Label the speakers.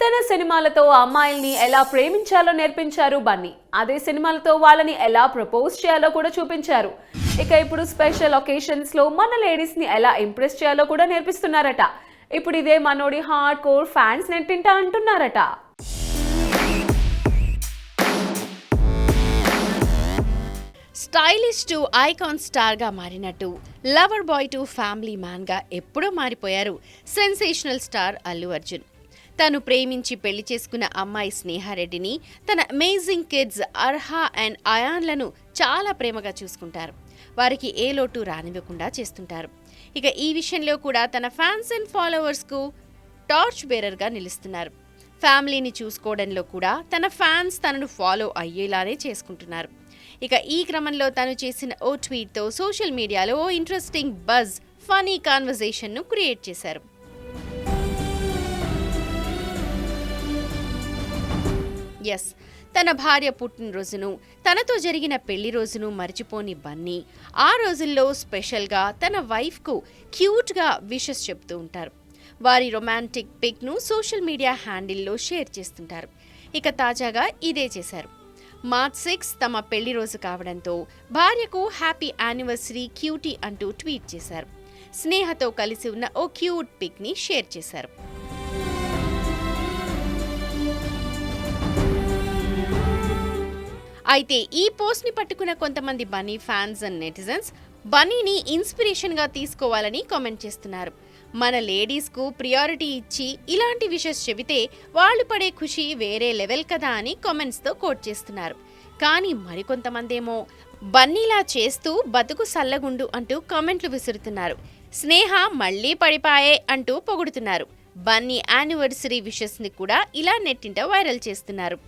Speaker 1: ఏదైనా సినిమాలతో అమ్మాయిల్ని ఎలా ప్రేమించాలో నేర్పించారు బన్నీ. అదే సినిమాలతో వాళ్ళని ఎలా ప్రపోజ్ చేయాలో కూడా చూపించారు. ఇక ఇప్పుడు స్పెషల్ ఒకేషన్స్ లో మన లేడీస్ ని ఎలా ఇంప్రెస్ చేయాలో కూడా నేర్పిస్తున్నారట. ఇప్పుడు ఇదే మనోడి హార్డ్ కోర్ ఫ్యాన్స్ నెట్టింటా అంటున్నారట.
Speaker 2: స్టైలిష్ టు ఐకాన్ స్టార్గా మారినట్టు లవర్ బాయ్ టు ఫ్యామిలీ మ్యాన్గా ఎప్పుడో మారిపోయారు సెన్సేషనల్ స్టార్ అల్లు అర్జున్. తను ప్రేమించి పెళ్లి చేసుకున్న అమ్మాయి స్నేహారెడ్డిని, తన అమేజింగ్ కిడ్స్ అర్హా అండ్ అయాన్లను చాలా ప్రేమగా చూసుకుంటారు. వారికి ఏ లోటు రానివ్వకుండా చేస్తుంటారు. ఇక ఈ విషయంలో కూడా తన ఫ్యాన్స్ అండ్ ఫాలోవర్స్కు టార్చ్ బేరర్గా నిలుస్తున్నారు. ఫ్యామిలీని చూసుకోవడంలో కూడా తన ఫ్యాన్స్ తనను ఫాలో అయ్యేలానే చేసుకుంటున్నారు. ఇక ఈ క్రమంలో తను చేసిన ఓ ట్వీట్తో సోషల్ మీడియాలో ఓ ఇంట్రెస్టింగ్ బజ్, ఫనీ కాన్వర్జేషన్ను క్రియేట్ చేశారు. ఎస్, తన భార్య పుట్టినరోజును, తనతో జరిగిన పెళ్లి రోజును మర్చిపోని బన్నీ ఆ రోజుల్లో స్పెషల్గా తన వైఫ్కు క్యూట్గా విషెస్ చెప్తూ ఉంటారు. వారి రొమాంటిక్ పిక్ను సోషల్ మీడియా హ్యాండిల్లో షేర్ చేస్తుంటారు. ఇక తాజాగా ఇదే చేశారు. మార్చ్ 6 తమ పెళ్లి రోజు కావడంతో భార్యకు హ్యాపీ యానివర్సరీ క్యూటీ అంటూ ట్వీట్ చేశారు. స్నేహతో కలిసి ఉన్న ఓ క్యూట్ పిక్ని షేర్ చేశారు. అయితే ఈ పోస్ట్ని పట్టుకున్న కొంతమంది బన్నీ ఫ్యాన్స్ అండ్ నెటిజన్స్ బన్నీని ఇన్స్పిరేషన్గా తీసుకోవాలని కామెంట్ చేస్తున్నారు. మన లేడీస్కు ప్రియారిటీ ఇచ్చి ఇలాంటి విషెస్ చెబితే వాళ్ళు పడే ఖుషి వేరే లెవెల్ కదా అని కామెంట్స్తో కోట్ చేస్తున్నారు. కానీ మరికొంతమందేమో బన్నీలా చేస్తూ బతుకు సల్లగుండు అంటూ కామెంట్లు విసురుతున్నారు. స్నేహ మళ్ళీ పడిపాయే అంటూ పొగుడుతున్నారు. బన్నీ యానివర్సరీ విషెస్ని కూడా ఇలా నెట్టింట వైరల్ చేస్తున్నారు.